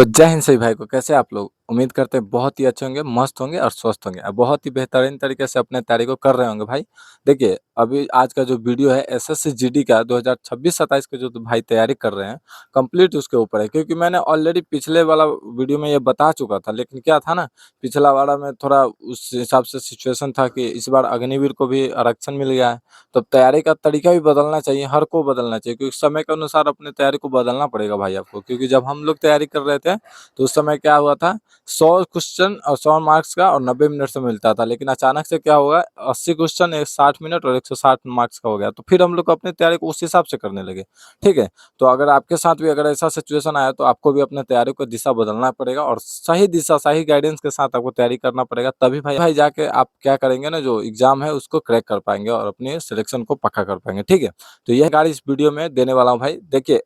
तो जय हिंद सभी भाई को, कैसे आप लोग? उम्मीद करते हैं बहुत ही अच्छे होंगे, मस्त होंगे और स्वस्थ होंगे और बहुत ही बेहतरीन तरीके से अपने तैयारी को कर रहे होंगे भाई। देखिए, अभी आज का जो वीडियो है एसएससी जीडी का 2026-27 की जो तो भाई तैयारी कर रहे हैं, कंप्लीट उसके ऊपर है। क्योंकि मैंने ऑलरेडी पिछले वाला वीडियो में ये बता चुका था, लेकिन क्या था ना, पिछला वाला में थोड़ा उस हिसाब से सिचुएशन था कि इस बार अग्निवीर को भी आरक्षण मिल गया है। तो तैयारी का तरीका भी बदलना चाहिए, हर को बदलना चाहिए, क्योंकि समय के अनुसार अपने तैयारी को बदलना पड़ेगा भाई आपको। क्योंकि जब हम लोग तैयारी कर रहे थे तो उस समय क्या हुआ था, 100 क्वेश्चन और 100 मार्क्स का और 90 मिनट से मिलता था। लेकिन अचानक से क्या हुआ, 80 क्वेश्चन 60 मिनट और 160 मार्क्स का हो गया। तो फिर हम लोग को अपनी तैयारी को उस हिसाब से करने लगे। ठीक है? तो अगर आपके साथ भी अगर ऐसा सिचुएशन आया तो आपको भी अपने तैयारी को दिशा बदलना पड़ेगा और सही दिशा, सही गाइडेंस के साथ आपको तैयारी करना पड़ेगा। तभी भाई जाके आप क्या करेंगे ना, जो एग्ज़ाम है उसको क्रैक कर पाएँगे और अपने सिलेक्शन को पक्का कर पाएँगे। ठीक है? तो यह गाड़ी इस वीडियो में देने वाला हूँ भाई। देखिए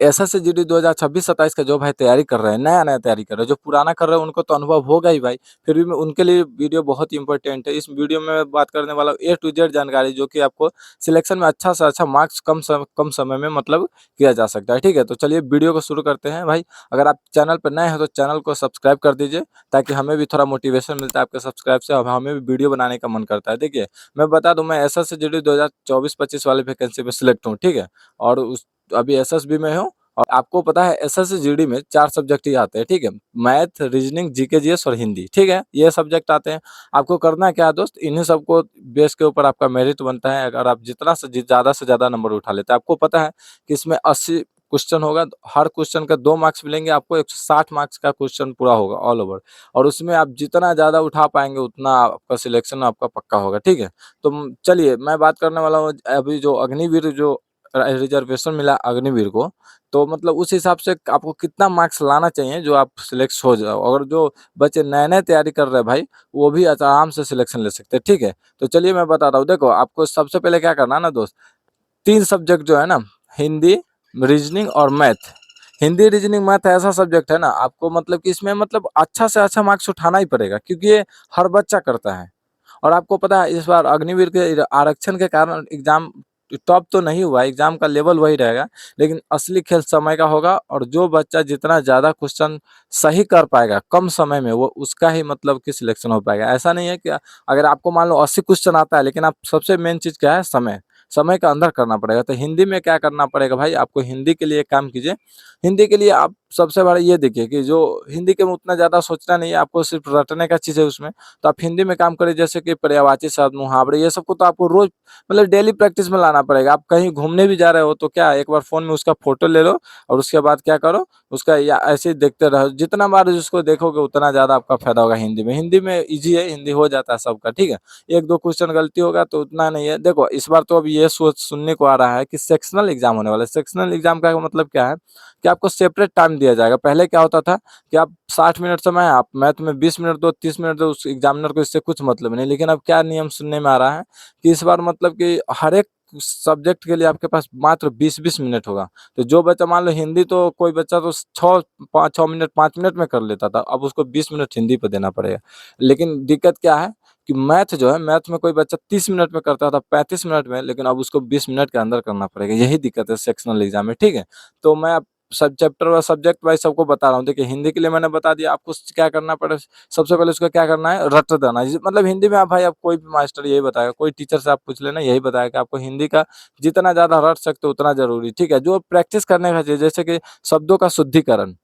एसएससी जीडी 2026-27 का जो भाई तैयारी कर रहे हैं, नया-नया तैयारी कर रहे हैं, जो पुराना कर रहे हैं उनको तो अनुभव होगा ही भाई, फिर भी मैं उनके लिए वीडियो बहुत ही इम्पोर्टेंट है। इस वीडियो में मैं बात करने वाला हूँ ए टू जेड जानकारी, जो कि आपको सिलेक्शन में अच्छा से अच्छा मार्क्स कम समय में मतलब किया जा सकता है। ठीक है? तो चलिए वीडियो को शुरू करते हैं भाई। अगर आप चैनल पर नए हैं तो चैनल को सब्सक्राइब कर दीजिए, ताकि हमें भी थोड़ा मोटिवेशन मिलता है आपके सब्सक्राइब से और हमें भी वीडियो बनाने का मन करता है। देखिए, मैं बता दूँ, मैं एसएससी जीडी 2024-25 वाले वैकेंसी पे सिलेक्ट हूँ। ठीक है? और उस अभी एसएसबी में हूँ और आपको पता है एसएससी जीडी में 4 सब्जेक्ट ही आते हैं। ठीक है? मैथ, रीजनिंग, जीके, जीएस और हिंदी। ठीक है? ये सब्जेक्ट आते हैं। आपको करना क्या है दोस्त, इन्हीं सबको बेस के ऊपर आपका मेरिट बनता है। अगर आप जितना ज़्यादा से ज़्यादा नंबर उठा लेते हैं, आपको पता है कि इसमें 80 क्वेश्चन होगा, हर क्वेश्चन का 2 मार्क्स मिलेंगे आपको, 160 मार्क्स का क्वेश्चन पूरा होगा ऑल ओवर। और उसमें आप जितना ज़्यादा उठा पाएँगे उतना आपका सिलेक्शन आपका पक्का होगा। ठीक है? तो चलिए मैं बात करने वाला हूँ अभी जो अग्निवीर जो रिजर्वेशन मिला अग्निवीर को, तो मतलब उस हिसाब से आपको कितना मार्क्स लाना चाहिए जो आप सिलेक्ट हो जाओ। और जो बच्चे नए-नए तैयारी कर रहे हैं भाई, वो भी आराम से सिलेक्शन ले सकते हैं। ठीक है? तो चलिए मैं बताता हूँ, देखो आपको सबसे पहले क्या करना है ना दोस्त, 3 सब्जेक्ट जो है ना, हिंदी, रीजनिंग और मैथ। हिंदी, रीजनिंग, मैथ ऐसा सब्जेक्ट है ना, आपको मतलब कि इसमें मतलब अच्छा से अच्छा मार्क्स उठाना ही पड़ेगा, क्योंकि ये हर बच्चा करता है। और आपको पता है इस बार अग्निवीर के आरक्षण के कारण एग्ज़ाम टफ तो नहीं हुआ, एग्ज़ाम का लेवल वही रहेगा, लेकिन असली खेल समय का होगा और जो बच्चा जितना ज़्यादा क्वेश्चन सही कर पाएगा कम समय में, वो उसका ही मतलब कि सिलेक्शन हो पाएगा। ऐसा नहीं है कि अगर आपको मान लो 80 क्वेश्चन आता है, लेकिन आप सबसे मेन चीज़ क्या है, समय। समय का अंदर करना पड़ेगा। तो हिंदी में क्या करना पड़ेगा भाई, आपको हिंदी के लिए एक काम कीजिए, हिंदी के लिए आप सबसे बड़ा ये देखिए कि जो हिंदी के में उतना ज़्यादा सोचना नहीं है, आपको सिर्फ़ रटने का चीज़ है उसमें। तो आप हिंदी में काम करें, जैसे कि पर्यायवाची शब्द, मुहावरे, ये सबको तो आपको रोज़ मतलब डेली प्रैक्टिस में लाना पड़ेगा। आप कहीं घूमने भी जा रहे हो तो क्या एक बार फ़ोन में उसका फ़ोटो ले लो और उसके बाद क्या करो, उसका या ऐसे ही देखते रहो। जितना बार उसको देखोगे उतना ज़्यादा आपका फ़ायदा होगा हिंदी में। हिंदी में ईज़ी है, हिंदी हो जाता है सबका, ठीक है? 1-2 क्वेश्चन गलती होगा तो उतना नहीं है। देखो इस बार तो अब ये सोच सुनने को आ रहा है कि सेक्शनल एग्ज़ाम होने वाला है। सेक्शनल एग्ज़ाम का मतलब क्या है कि आपको सेपरेट टाइम दिया जाएगा। पहले क्या होता था कि आप 60 मिनट समय है, आप मैथ में 20 मिनट दो, 30 मिनट दो, उस एग्ज़ामिनर को इससे कुछ मतलब नहीं। लेकिन अब क्या नियम सुनने में आ रहा है कि इस बार मतलब कि हर एक सब्जेक्ट के लिए आपके पास मात्र 20-20 मिनट होगा। तो जो बच्चा मान लो हिंदी, तो कोई बच्चा तो 6 मिनट 5 मिनट में कर लेता था, अब उसको 20 मिनट हिंदी पे देना पड़ेगा। लेकिन दिक्कत क्या है कि मैथ जो है, मैथ में कोई बच्चा 30 मिनट में करता था, 35 मिनट में, लेकिन अब उसको 20 मिनट के अंदर करना पड़ेगा। यही दिक्कत है सेक्शनल एग्ज़ाम में, ठीक है? तो मैं अब सब चैप्टर व सब्जेक्ट वाइज़ सबको बता रहा हूँ। देखिए हिंदी के लिए मैंने बता दिया, आपको क्या करना पड़े, सबसे पहले उसको क्या करना है, रट देना है। मतलब हिंदी में आप भाई, आप कोई भी मास्टर यही बताएगा, कोई टीचर से आप पूछ लेना, यही बताएगा कि आपको हिंदी का जितना ज़्यादा रट सकते हो उतना ज़रूरी, ठीक है? जो प्रैक्टिस करने का चीज़, जैसे कि शब्दों का शुद्धिकरण।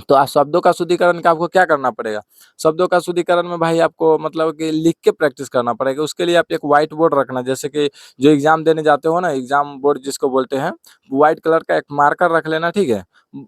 तो शब्दों का शुद्धिकरण का आपको क्या करना पड़ेगा? शब्दों का शुद्धिकरण में भाई आपको मतलब कि लिख के प्रैक्टिस करना पड़ेगा। उसके लिए आप एक व्हाइट बोर्ड रखना, जैसे कि जो एग्ज़ाम देने जाते हो ना, एग्ज़ाम बोर्ड जिसको बोलते हैं, व्हाइट कलर का एक मार्कर रख लेना, ठीक है?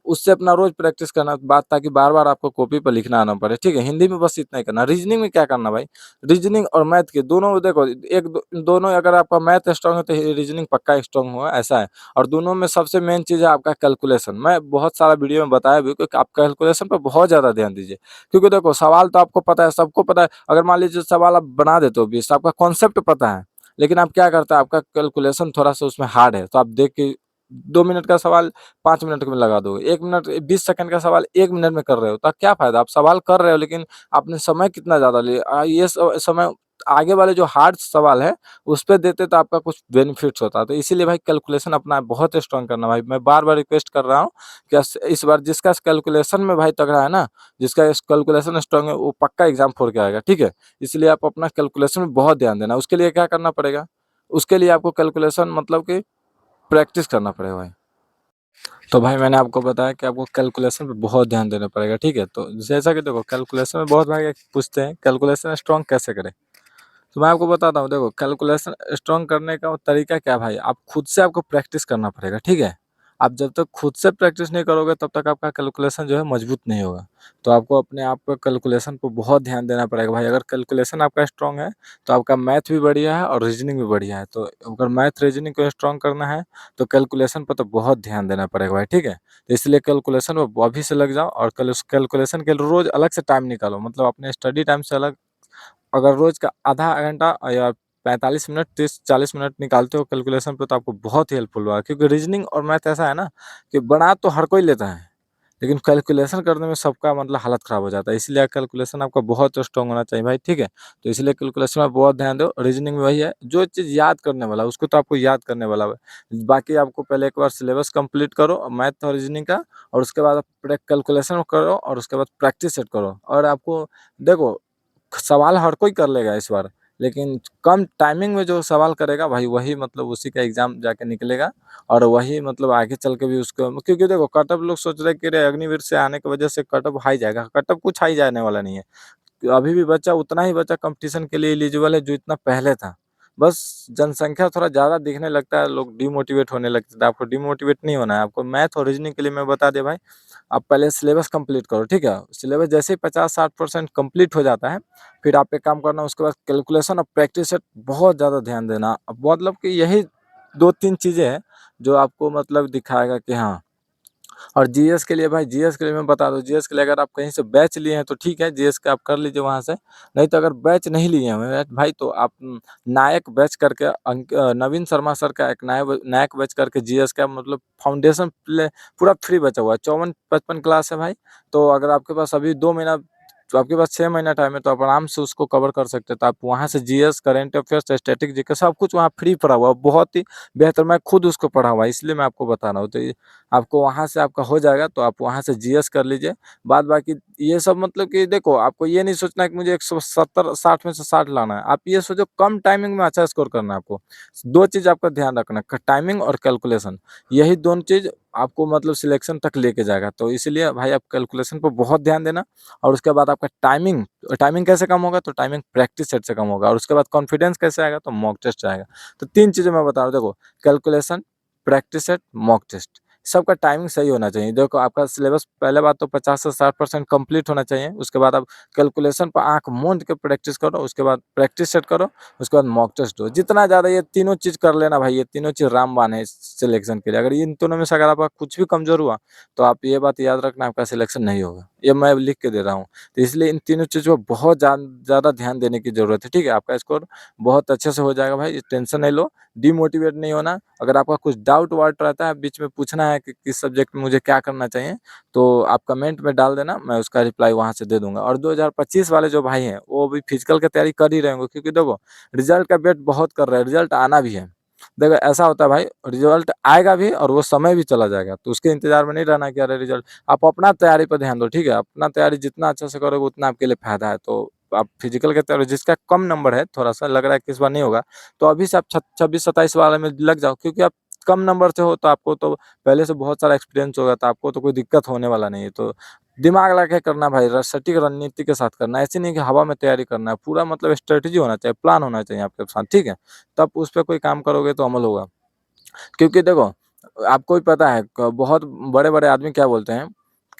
उससे अपना रोज़ प्रैक्टिस करना बात, ताकि बार-बार आपको कॉपी पे लिखना ना पड़े, ठीक है? हिंदी में बस इतना ही करना। रीज़निंग में क्या करना भाई, रीज़निंग और मैथ के दोनों देखो, एक दो दोनों, अगर आपका मैथ स्ट्रॉन्ग है तो रीज़निंग पक्का स्ट्रॉन्ग होगा, ऐसा है। और दोनों में सबसे मेन चीज़ है आपका कैलकुलेशन। मैं बहुत सारा वीडियो में बताया भी कि आप कैलकुलेशन पे बहुत ज़्यादा ध्यान दीजिए। क्योंकि देखो सवाल तो आपको पता है, सबको पता है। अगर मान लीजिए सवाल आप बना देते हो 20, आपका कॉन्सेप्ट पता है, लेकिन आप क्या करते हैं, आपका कैलकुलेशन थोड़ा-सा उसमें हार्ड है, तो आप देख के 2 मिनट का सवाल 5 मिनट में लगा दोगे। 1 मिनट 20 सेकंड का सवाल 1 मिनट में कर रहे हो, तो क्या फ़ायदा? आप सवाल कर रहे हो, लेकिन आपने समय कितना ज़्यादा लिया, ये समय आगे वाले जो हार्ड सवाल है, उस पे देते तो आपका कुछ बेनिफिट्स होता। तो इसीलिए भाई कैलकुलेशन अपना बहुत स्ट्रॉन्ग करना भाई। मैं बार-बार रिक्वेस्ट कर रहा हूँ कि इस बार जिसका कैलकुलेशन में भाई तगड़ा है ना, जिसका इस कैलकुलेशन स्ट्रॉन्ग है, वो पक्का एग्ज़ाम फोड़ के आएगा, ठीक है? इसलिए आप अपना कैलकुलेशन में बहुत ध्यान देना। उसके लिए क्या करना पड़ेगा? उसके लिए आपको कैलकुलेशन मतलब कि प्रैक्टिस करना पड़ेगा भाई। तो भाई मैंने आपको बताया कि आपको कैलकुलेशन पे बहुत ध्यान देना पड़ेगा, ठीक है? तो जैसा कि देखो कैलकुलेशन में बहुत भाई पूछते हैं कैलकुलेशन स्ट्रॉन्ग कैसे करें? तो मैं आपको बताता हूँ, देखो कैलकुलेशन स्ट्रॉन्ग करने का तरीका क्या है भाई, आप खुद से आपको प्रैक्टिस करना पड़ेगा, ठीक है? आप जब तक खुद से प्रैक्टिस नहीं करोगे तब तक आपका कैलकुलेशन जो है मजबूत नहीं होगा। तो आपको अपने आप पे कैलकुलेशन पे बहुत ध्यान देना पड़ेगा भाई। अगर कैलकुलेशन आपका स्ट्रॉन्ग है तो आपका मैथ भी बढ़िया है और रीजनिंग भी बढ़िया है। तो अगर मैथ रीजनिंग को स्ट्रॉन्ग करना है तो कैलकुलेशन पर तो बहुत ध्यान देना पड़ेगा भाई, ठीक है? तो इसलिए कैलकुलेशन में अभी से लग जाओ और कैलकुलेशन के लिए रोज़ अलग से टाइम निकालो, मतलब अपने स्टडी टाइम से अलग अगर रोज़ का आधा घंटा या 45 मिनट 30-40 मिनट निकालते हो कैलकुलेशन पे तो आपको बहुत ही हेल्पफुल होगा, क्योंकि रीजनिंग और मैथ ऐसा है ना कि बना तो हर कोई लेता है, लेकिन कैलकुलेशन करने में सबका मतलब हालत ख़राब हो जाता है। इसलिए कैलकुलेशन आपका बहुत स्ट्रॉन्ग होना चाहिए भाई, ठीक है? तो इसलिए कैलकुलेशन में बहुत ध्यान दो। रीजनिंग में वही है, जो चीज़ याद करने वाला है उसको तो आपको याद करने वाला है। बाकी आपको पहले एक बार सिलेबस कंप्लीट करो मैथ और रीजनिंग का, और उसके बाद आप कैलकुलेशन करो और उसके बाद प्रैक्टिस सेट करो। और आपको देखो सवाल हर कोई कर लेगा इस बार, लेकिन कम टाइमिंग में जो सवाल करेगा भाई वही मतलब उसी का एग्ज़ाम जाके निकलेगा, और वही मतलब आगे चल के भी उसको, क्योंकि देखो कट ऑफ लोग सोच रहे हैं कि अरे अग्निवीर से आने की वजह से कट ऑफ हाई जाएगा, कट ऑफ कुछ हाई जाने वाला नहीं है। अभी भी बच्चा उतना ही बच्चा कॉम्पिटिशन के लिए एलिजिबल है जो इतना पहले था। बस जनसंख्या थोड़ा ज़्यादा दिखने लगता है, लोग डिमोटिवेट होने लगते हैं। आपको डिमोटिवेट नहीं होना है, आपको मैथ और रीजनिंग के लिए मैं बता दें भाई, आप पहले सिलेबस कंप्लीट करो, ठीक है? सिलेबस जैसे ही 50-60% कंप्लीट हो जाता है, फिर आप एक काम करना, उसके बाद कैलकुलेशन और प्रैक्टिस सेट बहुत ज़्यादा ध्यान देना। अब मतलब कि यही 2-3 चीज़ें हैं जो आपको मतलब दिखाएगा कि हाँ। और जीएस के लिए भाई, जीएस के लिए मैं बता दूँ, जीएस के लिए अगर आप कहीं से बैच लिए हैं तो ठीक है, जीएस का आप कर लीजिए वहाँ से। नहीं तो अगर बैच नहीं लिए हैं भाई तो आप नायक बैच करके नवीन शर्मा सर का एक नायक बैच करके जीएस का मतलब फाउंडेशन प्ले पूरा फ्री बचा हुआ है। 54-55 क्लास है भाई। तो अगर आपके पास अभी 2 महीना, तो आपके पास 6 महीना टाइम है, तो आप आराम से उसको कवर कर सकते हैं। तो आप वहाँ से GS, current affairs, static GK सब कुछ वहाँ फ्री पढ़ा हुआ है। बहुत ही बेहतर, मैं खुद उसको पढ़ा हुआ है, इसलिए मैं आपको बता रहा हूँ। तो ये आपको वहाँ से आपका हो जाएगा, तो आप वहाँ से जीएस कर लीजिए। बाद बाकी ये सब मतलब कि देखो, आपको ये नहीं सोचना है कि मुझे 170-60 में से 60 लाना है। आप ये सोचो कम टाइमिंग में अच्छा स्कोर करना है आपको। 2 चीज़ आपका ध्यान रखना है, क टाइमिंग और कैलकुलेशन। यही दोनों चीज़ आपको मतलब सिलेक्शन तक लेके जाएगा। तो इसीलिए भाई आप कैलकुलेशन पे बहुत ध्यान देना, और उसके बाद आपका टाइमिंग, टाइमिंग कैसे कम होगा? तो टाइमिंग प्रैक्टिस सेट से कम होगा, और उसके बाद कॉन्फिडेंस कैसे आएगा? तो मॉक टेस्ट आएगा। तो 3 चीज़ें मैं बता रहा हूँ, देखो calculation, practice set, mock test. सबका टाइमिंग सही होना चाहिए। देखो आपका सिलेबस पहले बात तो 50 से 60% कंप्लीट होना चाहिए। उसके बाद आप कैलकुलेशन पर आँख मूंद के प्रैक्टिस करो, उसके बाद प्रैक्टिस सेट करो, उसके बाद मॉक टेस्ट दो। जितना ज़्यादा ये तीनों चीज़ कर लेना भाई, ये तीनों चीज़ रामबाण है सिलेक्शन के लिए। अगर इन तीनों में से अगर आपका कुछ भी कमज़ोर हुआ, तो आप ये बात याद रखना, आपका सिलेक्शन नहीं होगा। ये मैं लिख के दे रहा हूँ। तो इसलिए इन तीनों चीज़ों पे बहुत ज़्यादा ध्यान देने की ज़रूरत है, ठीक है? आपका स्कोर बहुत अच्छे से हो जाएगा भाई, टेंशन नहीं लो, डिमोटिवेट नहीं होना। अगर आपका कुछ डाउट वाउट रहता है, बीच में पूछना है कि किस सब्जेक्ट में मुझे क्या करना चाहिए, तो आप कमेंट में डाल देना, मैं उसका रिप्लाई वहाँ से दे दूँगा। और 2025 वाले जो भाई हैं, वो भी फिजिकल की तैयारी कर ही रहे होंगे, क्योंकि देखो रिज़ल्ट का वेट बहुत कर रहे हैं, रिज़ल्ट आना भी है। देखो ऐसा होता है भाई, रिज़ल्ट आएगा भी और वो समय भी चला जाएगा, तो उसके इंतज़ार में नहीं रहना कि अरे रिज़ल्ट, आप अपना तैयारी पे ध्यान दो, ठीक है? अपना तैयारी जितना अच्छे से करोगे उतना आपके लिए फ़ायदा है। तो आप फिजिकल की तैयारी, जिसका कम नंबर है, थोड़ा-सा लग रहा है कि इस बार नहीं होगा, तो अभी से आप 26-27 वाले में लग जाओ, क्योंकि आप कम नंबर से हो तो आपको तो पहले से बहुत सारा एक्सपीरियंस होगा, तो आपको तो कोई दिक्कत होने वाला नहीं है। तो दिमाग लगा के करना भाई, सटीक रणनीति के साथ करना है, ऐसे नहीं कि हवा में तैयारी करना है। पूरा मतलब स्ट्रैटेजी होना चाहिए, प्लान होना चाहिए आपके साथ, ठीक है? तब उस पे कोई काम करोगे तो अमल होगा। क्योंकि देखो, आपको भी पता है बहुत बड़े-बड़े आदमी क्या बोलते हैं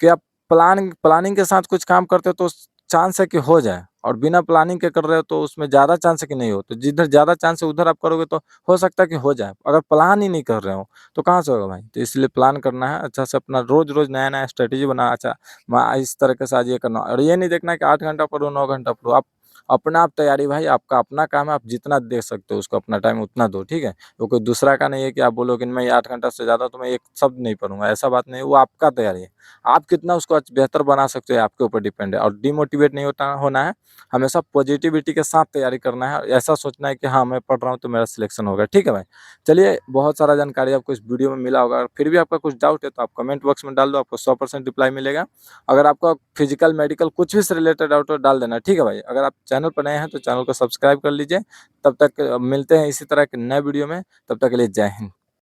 कि आप प्लानिंग प्लानिंग के साथ कुछ काम करते हो तो चांस है कि हो जाए, और बिना प्लानिंग के कर रहे हो तो उसमें ज़्यादा चांस है कि नहीं हो। तो जिधर ज़्यादा चांस है उधर आप करोगे तो हो सकता है कि हो जाए। अगर प्लान ही नहीं कर रहे हो तो कहाँ से होगा भाई? तो इसलिए प्लान करना है अच्छा से, अपना रोज़-रोज़ नया-नया स्ट्रैटेजी बना, अच्छा मैं इस तरीके से आज ये करना है, और ये नहीं देखना है कि 8 घंटा पढो, 9 घंटा पढो। आप अपना आप तैयारी भाई आपका अपना काम है, आप जितना दे सकते हो उसको अपना टाइम उतना दो, ठीक है? वो कोई दूसरा का नहीं है कि आप बोलोगे मैं 8 घंटा से ज़्यादा तो मैं एक शब्द नहीं पढ़ूँगा, ऐसा बात नहीं है, वो आपका तैयारी है। आप कितना उसको बेहतर बना सकते हो आपके ऊपर डिपेंड है और डिमोटिवेट नहीं होना है, हमेशा पॉजिटिविटी के साथ तैयारी करना है, ऐसा सोचना है कि हाँ, मैं पढ़ रहा हूँ तो मेरा सिलेक्शन होगा, ठीक है भाई? चलिए बहुत सारा जानकारी आपको इस वीडियो में मिला होगा, फिर भी आपका कुछ डाउट है तो आप कमेंट बॉक्स में डाल दो, आपको 100% रिप्लाई मिलेगा। अगर आपका फिजिकल, मेडिकल कुछ भी से रिलेटेड डाउट हो डाल देना, ठीक है भाई? अगर आप चैनल पर नए हैं तो चैनल को सब्सक्राइब कर लीजिए। तब तक मिलते हैं इसी तरह के नए वीडियो में, तब तक के लिए जय हिंद।